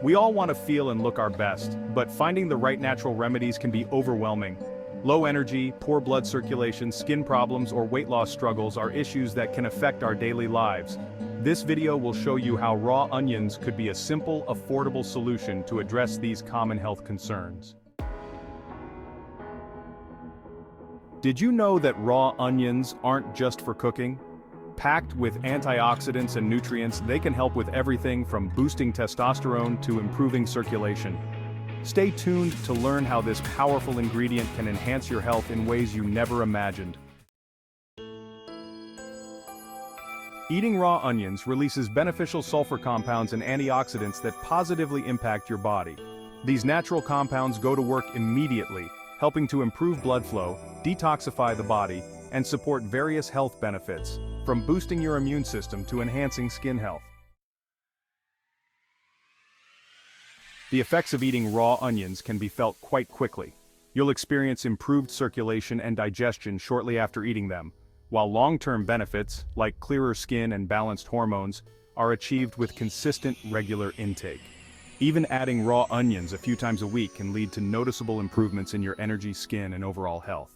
We all want to feel and look our best, but finding the right natural remedies can be overwhelming. Low energy, poor blood circulation, skin problems, or weight loss struggles are issues that can affect our daily lives. This video will show you how raw onions could be a simple, affordable solution to address these common health concerns. Did you know that raw onions aren't just for cooking? Packed with antioxidants and nutrients, they can help with everything from boosting testosterone to improving circulation. Stay tuned to learn how this powerful ingredient can enhance your health in ways you never imagined. Eating raw onions releases beneficial sulfur compounds and antioxidants that positively impact your body. These natural compounds go to work immediately, helping to improve blood flow, detoxify the body, and support various health benefits, from boosting your immune system to enhancing skin health. The effects of eating raw onions can be felt quite quickly. You'll experience improved circulation and digestion shortly after eating them, while long-term benefits, like clearer skin and balanced hormones, are achieved with consistent, regular intake. Even adding raw onions a few times a week can lead to noticeable improvements in your energy, skin, and overall health.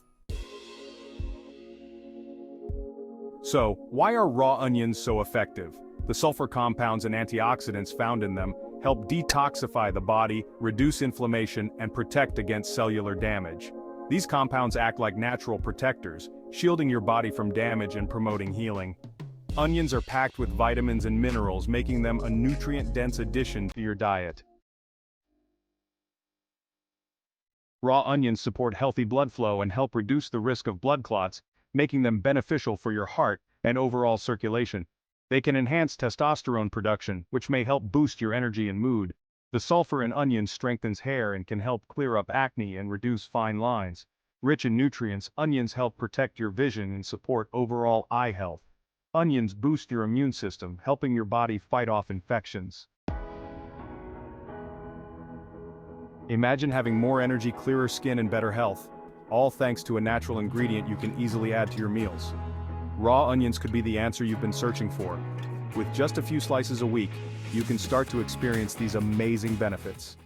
So, why are raw onions so effective? The sulfur compounds and antioxidants found in them help detoxify the body, reduce inflammation, and protect against cellular damage. These compounds act like natural protectors, shielding your body from damage and promoting healing. Onions are packed with vitamins and minerals, making them a nutrient-dense addition to your diet. Raw onions support healthy blood flow and help reduce the risk of blood clots, making them beneficial for your heart and overall circulation. They can enhance testosterone production, which may help boost your energy and mood. The sulfur in onions strengthens hair and can help clear up acne and reduce fine lines. Rich in nutrients, onions help protect your vision and support overall eye health. Onions boost your immune system, helping your body fight off infections. Imagine having more energy, clearer skin, and better health, all thanks to a natural ingredient you can easily add to your meals. Raw onions could be the answer you've been searching for. With just a few slices a week, you can start to experience these amazing benefits.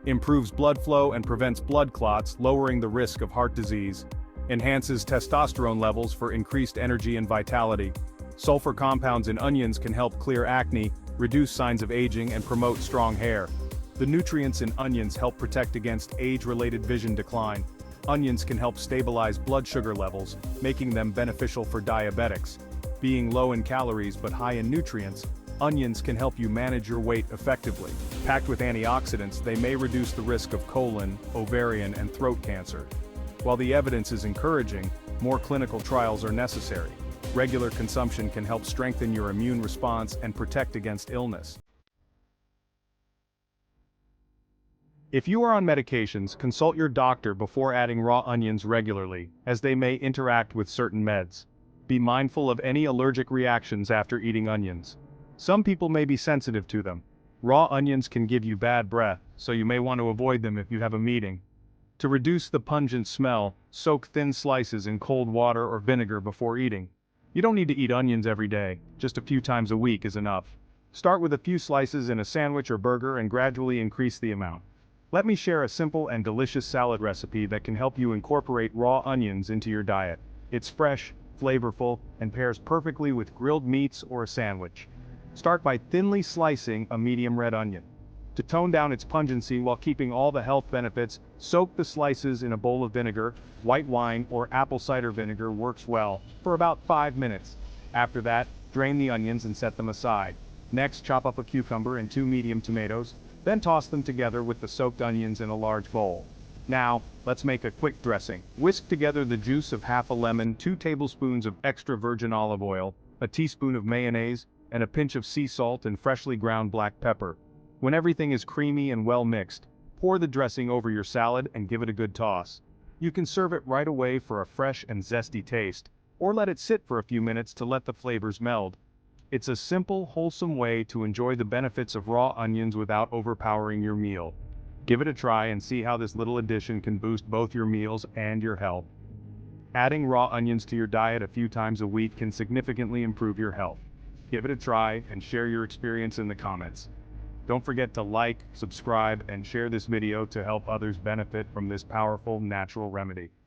Improves blood flow and prevents blood clots, lowering the risk of heart disease. Enhances testosterone levels for increased energy and vitality. Sulfur compounds in onions can help clear acne, reduce signs of aging, and promote strong hair. The nutrients in onions help protect against age-related vision decline. Onions can help stabilize blood sugar levels, making them beneficial for diabetics. Being low in calories but high in nutrients, onions can help you manage your weight effectively. Packed with antioxidants, they may reduce the risk of colon, ovarian, and throat cancer. While the evidence is encouraging, more clinical trials are necessary. Regular consumption can help strengthen your immune response and protect against illness. If you are on medications, consult your doctor before adding raw onions regularly, as they may interact with certain meds. Be mindful of any allergic reactions after eating onions. Some people may be sensitive to them. Raw onions can give you bad breath, so you may want to avoid them if you have a meeting. To reduce the pungent smell, soak thin slices in cold water or vinegar before eating. You don't need to eat onions every day, just a few times a week is enough. Start with a few slices in a sandwich or burger and gradually increase the amount. Let me share a simple and delicious salad recipe that can help you incorporate raw onions into your diet. It's fresh, flavorful, and pairs perfectly with grilled meats or a sandwich. Start by thinly slicing a medium red onion. To tone down its pungency while keeping all the health benefits, soak the slices in a bowl of vinegar. White wine or apple cider vinegar works well, for about 5 minutes. After that, drain the onions and set them aside. Next, chop up a cucumber and 2 medium tomatoes. Then toss them together with the soaked onions in a large bowl. Now, let's make a quick dressing. Whisk together the juice of half a lemon, 2 tablespoons of extra virgin olive oil, a teaspoon of mayonnaise, and a pinch of sea salt and freshly ground black pepper. When everything is creamy and well mixed, pour the dressing over your salad and give it a good toss. You can serve it right away for a fresh and zesty taste, or let it sit for a few minutes to let the flavors meld. It's a simple, wholesome way to enjoy the benefits of raw onions without overpowering your meal. Give it a try and see how this little addition can boost both your meals and your health. Adding raw onions to your diet a few times a week can significantly improve your health. Give it a try and share your experience in the comments. Don't forget to like, subscribe, and share this video to help others benefit from this powerful natural remedy.